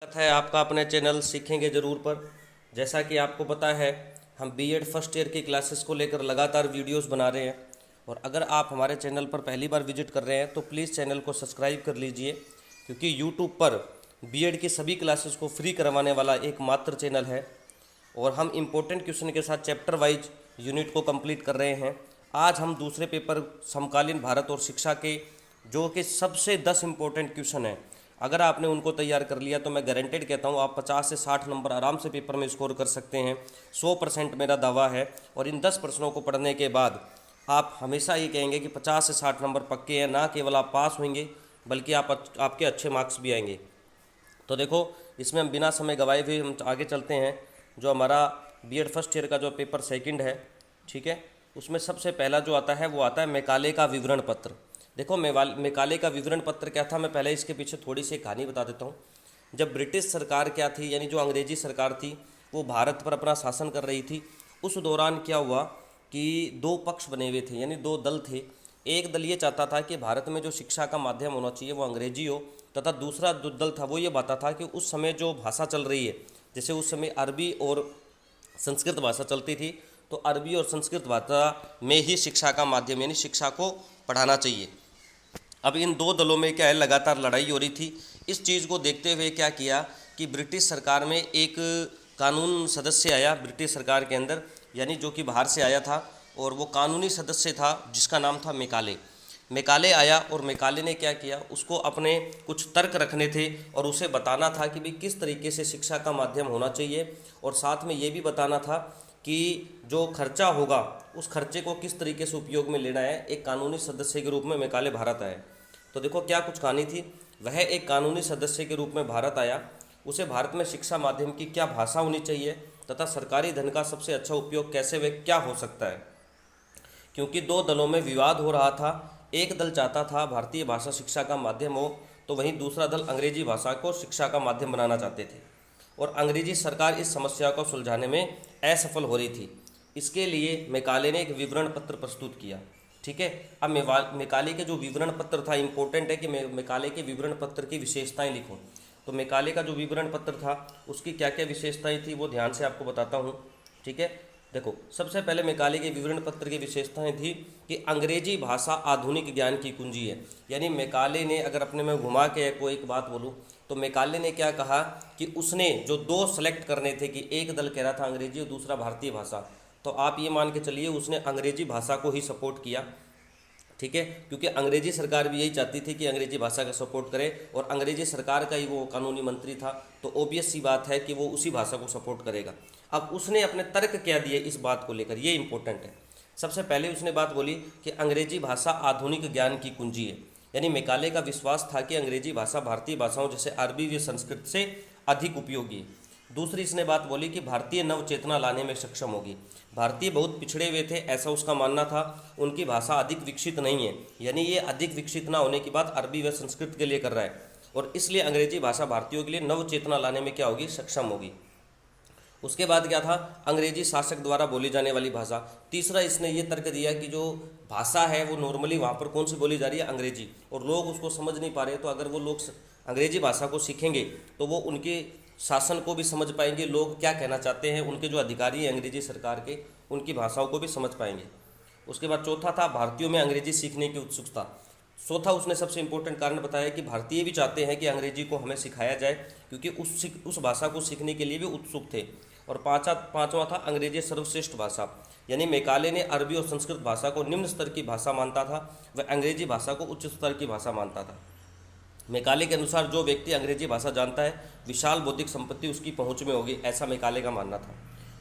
स्वागत है आपका अपने चैनल सीखेंगे ज़रूर पर। जैसा कि आपको पता है, हम बीएड फर्स्ट ईयर की क्लासेस को लेकर लगातार वीडियोस बना रहे हैं। और अगर आप हमारे चैनल पर पहली बार विजिट कर रहे हैं तो प्लीज़ चैनल को सब्सक्राइब कर लीजिए, क्योंकि यूट्यूब पर बीएड की सभी क्लासेस को फ्री करवाने वाला एकमात्र चैनल है। और हम इम्पोर्टेंट क्वेश्चन के साथ चैप्टर वाइज यूनिट को कंप्लीट कर रहे हैं। आज हम दूसरे पेपर समकालीन भारत और शिक्षा के जो कि सबसे 10 इम्पोर्टेंट क्वेश्चन हैं, अगर आपने उनको तैयार कर लिया तो मैं गारंटेड कहता हूँ आप 50 से 60 नंबर आराम से पेपर में स्कोर कर सकते हैं। 100% मेरा दावा है। और इन 10 प्रश्नों को पढ़ने के बाद आप हमेशा ये कहेंगे कि 50 से 60 नंबर पक्के हैं। ना केवल आप पास होंगे बल्कि आपके अच्छे मार्क्स भी आएंगे। तो देखो, इसमें हम बिना समय गवाए हुए हम आगे चलते हैं। जो हमारा बीएड फर्स्ट ईयर का जो पेपर सेकंड है, ठीक है, उसमें सबसे पहला जो आता है वो आता है मैकाले का विवरण पत्र। देखो, मैकाले का विवरण पत्र क्या था, मैं पहले इसके पीछे थोड़ी सी कहानी बता देता हूँ। जब ब्रिटिश सरकार क्या थी, यानी जो अंग्रेजी सरकार थी, वो भारत पर अपना शासन कर रही थी, उस दौरान क्या हुआ कि दो पक्ष बने हुए थे, यानी दो दल थे। एक दल ये चाहता था कि भारत में जो शिक्षा का माध्यम होना चाहिए वो अंग्रेजी हो, तथा दूसरा जो दल था वो ये बाता था कि उस समय जो भाषा चल रही है, जैसे उस समय अरबी और संस्कृत भाषा चलती थी, तो अरबी और संस्कृत भाषा में ही शिक्षा का माध्यम यानी शिक्षा को पढ़ाना चाहिए। अब इन दो दलों में क्या है, लगातार लड़ाई हो रही थी। इस चीज़ को देखते हुए क्या किया कि ब्रिटिश सरकार में एक कानून सदस्य आया ब्रिटिश सरकार के अंदर, यानी जो कि बाहर से आया था, और वो कानूनी सदस्य था जिसका नाम था मैकाले। मैकाले आया और मैकाले ने क्या किया, उसको अपने कुछ तर्क रखने थे और उसे बताना था कि भाई किस तरीके से शिक्षा का माध्यम होना चाहिए, और साथ में ये भी बताना था कि जो खर्चा होगा उस खर्चे को किस तरीके से उपयोग में लेना है। एक कानूनी सदस्य के रूप में मैकाले भारत आए। तो देखो क्या कुछ कहानी थी। वह एक कानूनी सदस्य के रूप में भारत आया, उसे भारत में शिक्षा माध्यम की क्या भाषा होनी चाहिए तथा सरकारी धन का सबसे अच्छा उपयोग कैसे व क्या हो सकता है। क्योंकि दो दलों में विवाद हो रहा था। एक दल चाहता था भारतीय भाषा शिक्षा का माध्यम हो, तो वहीं दूसरा दल अंग्रेजी भाषा को शिक्षा का माध्यम बनाना चाहते थे। और अंग्रेजी सरकार इस समस्या को सुलझाने में असफल हो रही थी। इसके लिए मैकाले ने एक विवरण पत्र प्रस्तुत किया। ठीक है, अब मैकाले के जो विवरण पत्र था, इम्पोर्टेंट है कि मैकाले के विवरण पत्र की विशेषताएं लिखो। तो मैकाले का जो विवरण पत्र था उसकी क्या क्या विशेषताएं थी वो ध्यान से आपको बताता हूँ। ठीक है, देखो, सबसे पहले मैकाले के विवरण पत्र की विशेषताएं थी कि अंग्रेजी भाषा आधुनिक ज्ञान की कुंजी है। यानी मैकाले ने, अगर अपने में घुमा के कोई एक बात बोलूँ तो मैकाले ने क्या कहा कि उसने जो दो सेलेक्ट करने थे, कि एक दल कह रहा था अंग्रेजी और दूसरा भारतीय भाषा, तो आप ये मान के चलिए उसने अंग्रेजी भाषा को ही सपोर्ट किया। ठीक है, क्योंकि अंग्रेजी सरकार भी यही चाहती थी कि अंग्रेजी भाषा का सपोर्ट करे, और अंग्रेजी सरकार का ही वो कानूनी मंत्री था, तो ओबियस सी बात है कि वो उसी भाषा को सपोर्ट करेगा। अब उसने अपने तर्क क्या दिए इस बात को लेकर, ये इंपॉर्टेंट है। सबसे पहले उसने बात बोली कि अंग्रेजी भाषा आधुनिक ज्ञान की कुंजी है। यानी मैकाले का विश्वास था कि अंग्रेजी भाषा भारतीय भाषाओं जैसे अरबी व संस्कृत से अधिक उपयोगी है। दूसरी इसने बात बोली कि भारतीय नव चेतना लाने में सक्षम होगी। भारतीय बहुत पिछड़े हुए थे, ऐसा उसका मानना था। उनकी भाषा अधिक विकसित नहीं है, यानी ये अधिक विकसित ना होने की बात अरबी व संस्कृत के लिए कर रहा है, और इसलिए अंग्रेजी भाषा भारतीयों के लिए नव चेतना लाने में क्या होगी, सक्षम होगी। उसके बाद क्या था, अंग्रेजी शासक द्वारा बोली जाने वाली भाषा। तीसरा इसने ये तर्क दिया कि जो भाषा है वो नॉर्मली वहाँ पर कौन सी बोली जा रही है, अंग्रेजी, और लोग उसको समझ नहीं पा रहे। तो अगर वो लोग अंग्रेजी भाषा को सीखेंगे तो वो उनके शासन को भी समझ पाएंगे, लोग क्या कहना चाहते हैं, उनके जो अधिकारी हैं अंग्रेजी सरकार के, उनकी भाषाओं को भी समझ पाएंगे। उसके बाद चौथा था भारतीयों में अंग्रेजी सीखने की उत्सुकता। चौथा उसने सबसे इम्पोर्टेंट कारण बताया कि भारतीय भी चाहते हैं कि अंग्रेजी को हमें सिखाया जाए, क्योंकि उस भाषा को सीखने के लिए भी उत्सुक थे। और पांचवा था अंग्रेजी सर्वश्रेष्ठ भाषा। यानी मैकाले ने अरबी और संस्कृत भाषा को निम्न स्तर की भाषा मानता था, वह अंग्रेजी भाषा को उच्च स्तर की भाषा मानता था। मैकाले के अनुसार जो व्यक्ति अंग्रेजी भाषा जानता है, विशाल बौद्धिक संपत्ति उसकी पहुंच में होगी, ऐसा मैकाले का मानना था।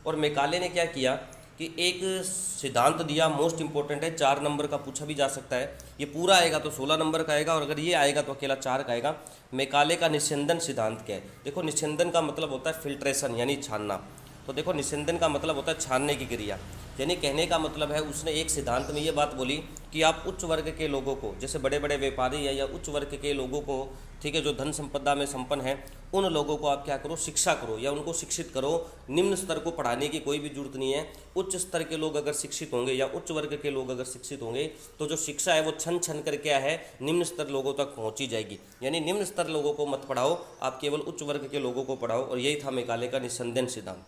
और मैकाले ने क्या किया कि एक सिद्धांत दिया, मोस्ट इंपॉर्टेंट है, 4 नंबर का पूछा भी जा सकता है। ये पूरा आएगा तो 16 नंबर का आएगा, और अगर ये आएगा तो अकेला 4 का आएगा। मैकाले का निस्यंदन सिद्धांत क्या है। देखो, निस्यंदन का मतलब होता है फिल्ट्रेशन, यानी छानना। तो देखो निस्यंदन का मतलब होता है छानने की क्रिया, यानी कहने का मतलब है उसने एक सिद्धांत में ये बात बोली कि आप उच्च वर्ग के लोगों को, जैसे बड़े बड़े व्यापारी या उच्च वर्ग के लोगों को, ठीक है, जो धन संपदा में संपन्न है, उन लोगों को आप क्या करो, शिक्षा करो या उनको शिक्षित करो। निम्न स्तर को पढ़ाने की कोई भी जरूरत नहीं है। उच्च स्तर के लोग अगर शिक्षित होंगे या उच्च वर्ग के लोग अगर शिक्षित होंगे तो जो शिक्षा है वो छन छन कर क्या है, निम्न स्तर लोगों तक पहुंची जाएगी। यानी निम्न स्तर लोगों को मत पढ़ाओ, आप केवल उच्च वर्ग के लोगों को पढ़ाओ। और यही था मैकाले का निस्संदेह सिद्धांत।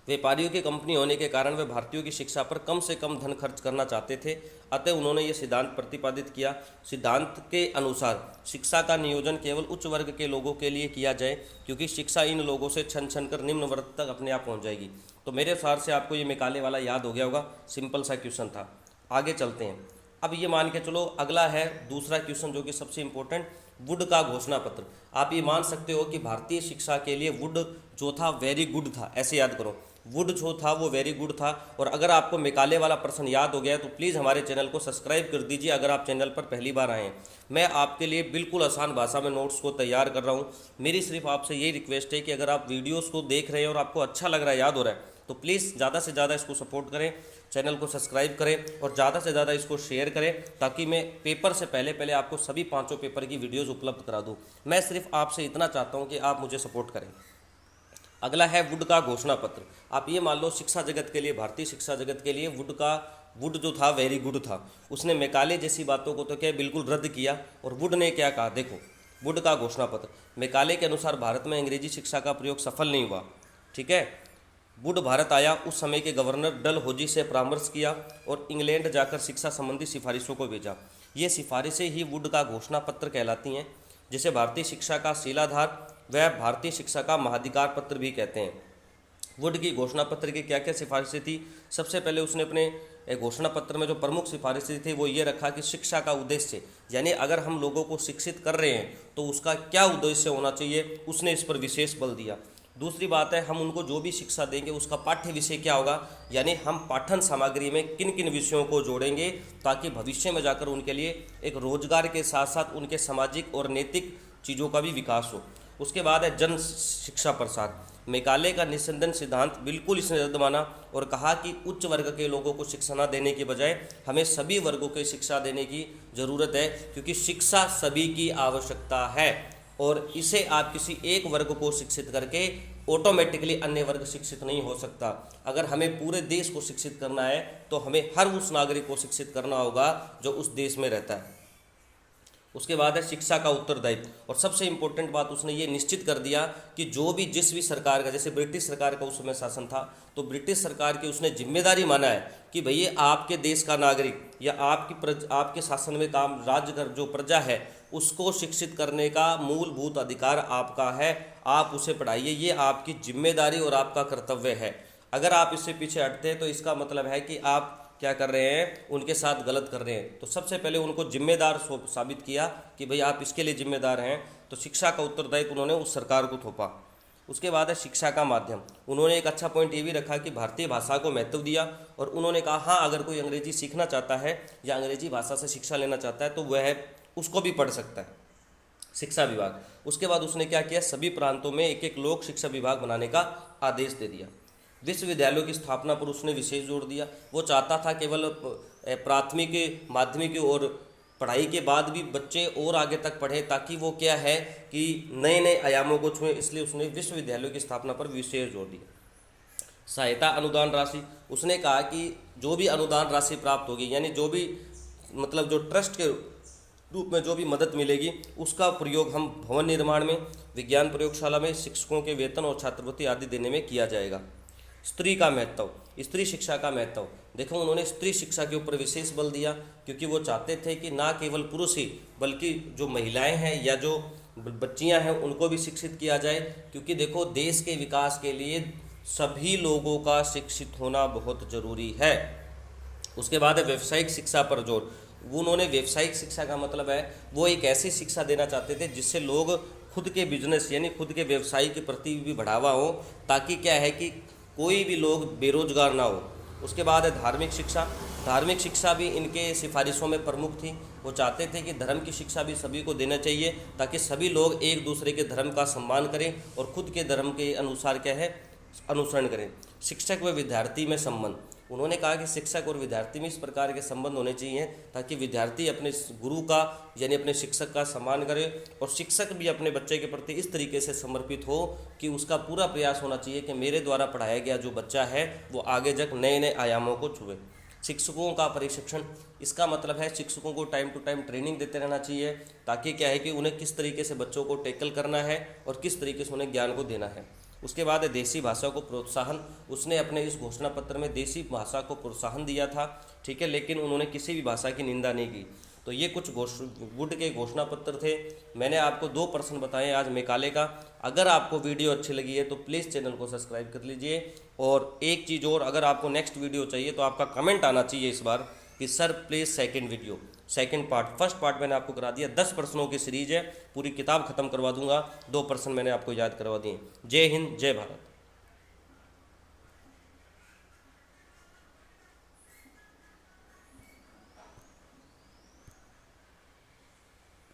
व्यापारियों की कंपनी होने के कारण वे भारतीयों की शिक्षा पर कम से कम धन खर्च करना चाहते थे, अतः उन्होंने ये सिद्धांत प्रतिपादित किया। सिद्धांत के अनुसार शिक्षा का नियोजन केवल उच्च वर्ग के लोगों के लिए किया जाए, क्योंकि शिक्षा इन लोगों से छन छन कर निम्न वर्ग तक अपने आप पहुंच जाएगी। तो मेरे अनुसार से आपको ये मैकाले वाला याद हो गया होगा, सिंपल सा क्वेश्चन था। आगे चलते हैं। अब ये मान के चलो, अगला है दूसरा क्वेश्चन जो कि सबसे इंपॉर्टेंट, वुड का घोषणा पत्र। आप ये मान सकते हो कि भारतीय शिक्षा के लिए वुड जो था वेरी गुड था, ऐसे याद करो, वुड जो था वो वेरी गुड था। और अगर आपको मैकाले वाला प्रश्न याद हो गया है तो प्लीज़ हमारे चैनल को सब्सक्राइब कर दीजिए। अगर आप चैनल पर पहली बार आए हैं, मैं आपके लिए बिल्कुल आसान भाषा में नोट्स को तैयार कर रहा हूँ। मेरी सिर्फ आपसे यही रिक्वेस्ट है कि अगर आप वीडियोस को देख रहे हैं और आपको अच्छा लग रहा है, याद हो रहा है, तो प्लीज़ ज़्यादा से ज़्यादा इसको सपोर्ट करें, चैनल को सब्सक्राइब करें और ज़्यादा से ज़्यादा इसको शेयर करें, ताकि मैं पेपर से पहले आपको सभी 5 पेपर की वीडियोज़ उपलब्ध करा दूँ। मैं सिर्फ आपसे इतना चाहता हूँ कि आप मुझे सपोर्ट करें। अगला है वुड का घोषणा पत्र। आप ये मान लो शिक्षा जगत के लिए, भारतीय शिक्षा जगत के लिए वुड जो था वेरी गुड था। उसने मैकाले जैसी बातों को तो क्या बिल्कुल रद्द किया। और वुड ने क्या कहा, देखो वुड का घोषणा पत्र। मैकाले के अनुसार भारत में अंग्रेजी शिक्षा का प्रयोग सफल नहीं हुआ, ठीक है। वुड भारत आया, उस समय के गवर्नर डलहौजी से परामर्श किया और इंग्लैंड जाकर शिक्षा संबंधी सिफारिशों को भेजा। ये सिफारिशें ही वुड का घोषणा पत्र कहलाती हैं, जिसे भारतीय शिक्षा का शिलाधार वह भारतीय शिक्षा का महाधिकार पत्र भी कहते हैं। वुड की घोषणा पत्र की क्या क्या सिफारिशें थी? सबसे पहले उसने अपने घोषणा पत्र में जो प्रमुख सिफारिशें थी वो ये रखा कि शिक्षा का उद्देश्य, यानी अगर हम लोगों को शिक्षित कर रहे हैं तो उसका क्या उद्देश्य होना चाहिए, उसने इस पर विशेष बल दिया। दूसरी बात है, हम उनको जो भी शिक्षा देंगे उसका पाठ्य विषय क्या होगा, यानी हम पाठन सामग्री में किन किन विषयों को जोड़ेंगे ताकि भविष्य में जाकर उनके लिए एक रोजगार के साथ साथ उनके सामाजिक और नैतिक चीज़ों का भी विकास हो। उसके बाद है जन शिक्षा प्रसार। मैकाले का निस्संदेह सिद्धांत बिल्कुल इसने रद्द माना और कहा कि उच्च वर्ग के लोगों को शिक्षा न देने के बजाय हमें सभी वर्गों को शिक्षा देने की ज़रूरत है, क्योंकि शिक्षा सभी की आवश्यकता है और इसे आप किसी एक वर्ग को शिक्षित करके ऑटोमेटिकली अन्य वर्ग शिक्षित नहीं हो सकता। अगर हमें पूरे देश को शिक्षित करना है तो हमें हर उस नागरिक को शिक्षित करना होगा जो उस देश में रहता है। उसके बाद है शिक्षा का उत्तरदायित्व। और सबसे इंपॉर्टेंट बात उसने ये निश्चित कर दिया कि जो भी जिस भी सरकार का, जैसे ब्रिटिश सरकार का उस समय शासन था, तो ब्रिटिश सरकार की उसने जिम्मेदारी माना है कि भैया आपके देश का नागरिक या आपके शासन में काम राज्य कर जो प्रजा है उसको शिक्षित करने का मूलभूत अधिकार आपका है, आप उसे पढ़ाइए, ये आपकी जिम्मेदारी और आपका कर्तव्य है। अगर आप इससे पीछे हटते हैं तो इसका मतलब है कि आप क्या कर रहे हैं, उनके साथ गलत कर रहे हैं। तो सबसे पहले उनको जिम्मेदार साबित किया कि भाई आप इसके लिए जिम्मेदार हैं, तो शिक्षा का उत्तरदायित्व उन्होंने उस सरकार को थोपा। उसके बाद है शिक्षा का माध्यम। उन्होंने एक अच्छा पॉइंट ये भी रखा कि भारतीय भाषा को महत्व दिया और उन्होंने कहा हाँ, अगर कोई अंग्रेजी सीखना चाहता है या अंग्रेजी भाषा से शिक्षा लेना चाहता है तो वह उसको भी पढ़ सकता है, शिक्षा विभाग। उसके बाद उसने क्या किया, सभी प्रांतों में एक एक लोक शिक्षा विभाग बनाने का आदेश दे दिया। विश्वविद्यालयों की स्थापना पर उसने विशेष जोर दिया। वो चाहता था केवल प्राथमिक माध्यमिक और पढ़ाई के बाद भी बच्चे और आगे तक पढ़ें, ताकि वो क्या है कि नए नए आयामों को छुएं, इसलिए उसने विश्वविद्यालयों की स्थापना पर विशेष जोर दिया। सहायता अनुदान राशि, उसने कहा कि जो भी अनुदान राशि प्राप्त होगी, यानी जो भी मतलब जो ट्रस्ट के रूप में जो भी मदद मिलेगी उसका प्रयोग हम भवन निर्माण में, विज्ञान प्रयोगशाला में, शिक्षकों के वेतन और छात्रवृत्ति आदि देने में किया जाएगा। स्त्री का महत्व, स्त्री शिक्षा का महत्व, देखो उन्होंने स्त्री शिक्षा के ऊपर विशेष बल दिया, क्योंकि वो चाहते थे कि ना केवल पुरुष ही बल्कि जो महिलाएं हैं या जो बच्चियां हैं उनको भी शिक्षित किया जाए, क्योंकि देखो देश के विकास के लिए सभी लोगों का शिक्षित होना बहुत ज़रूरी है। उसके बाद है व्यावसायिक शिक्षा पर जोर। उन्होंने व्यावसायिक शिक्षा का मतलब है वो एक ऐसी शिक्षा देना चाहते थे जिससे लोग खुद के बिजनेस यानी खुद के व्यवसाय के प्रति भी बढ़ावा हो, ताकि क्या है कि कोई भी लोग बेरोजगार ना हो। उसके बाद है धार्मिक शिक्षा। धार्मिक शिक्षा भी इनके सिफारिशों में प्रमुख थी। वो चाहते थे कि धर्म की शिक्षा भी सभी को देना चाहिए, ताकि सभी लोग एक दूसरे के धर्म का सम्मान करें और खुद के धर्म के अनुसार क्या है अनुसरण करें। शिक्षक व विद्यार्थी में संबंध, उन्होंने कहा कि शिक्षक और विद्यार्थी में इस प्रकार के संबंध होने चाहिए ताकि विद्यार्थी अपने गुरु का यानी अपने शिक्षक का सम्मान करे और शिक्षक भी अपने बच्चे के प्रति इस तरीके से समर्पित हो कि उसका पूरा प्रयास होना चाहिए कि मेरे द्वारा पढ़ाया गया जो बच्चा है वो आगे जक नए नए आयामों को छुए। शिक्षकों का प्रशिक्षण, इसका मतलब है शिक्षकों को टाइम टू टाइम ट्रेनिंग देते रहना चाहिए ताकि क्या है कि उन्हें किस तरीके से बच्चों को टैकल करना है और किस तरीके से उन्हें ज्ञान को देना है। उसके बाद है देसी भाषा को प्रोत्साहन, उसने अपने इस घोषणा पत्र में देसी भाषा को प्रोत्साहन दिया था, ठीक है, लेकिन उन्होंने किसी भी भाषा की निंदा नहीं की। तो ये कुछ वुड के घोषणा पत्र थे। मैंने आपको 2 प्रश्न बताए आज मेकाले का। अगर आपको वीडियो अच्छी लगी है तो प्लीज़ चैनल को सब्सक्राइब कर लीजिए। और एक चीज़ और, अगर आपको नेक्स्ट वीडियो चाहिए तो आपका कमेंट आना चाहिए इस बार कि sir please second video, second part. First part मैंने आपको करा दिया, 10 प्रश्नों की सीरीज है, पूरी किताब खत्म करवा दूंगा, 2 प्रश्न मैंने आपको याद करवा दिए। जय हिंद, जय भारत।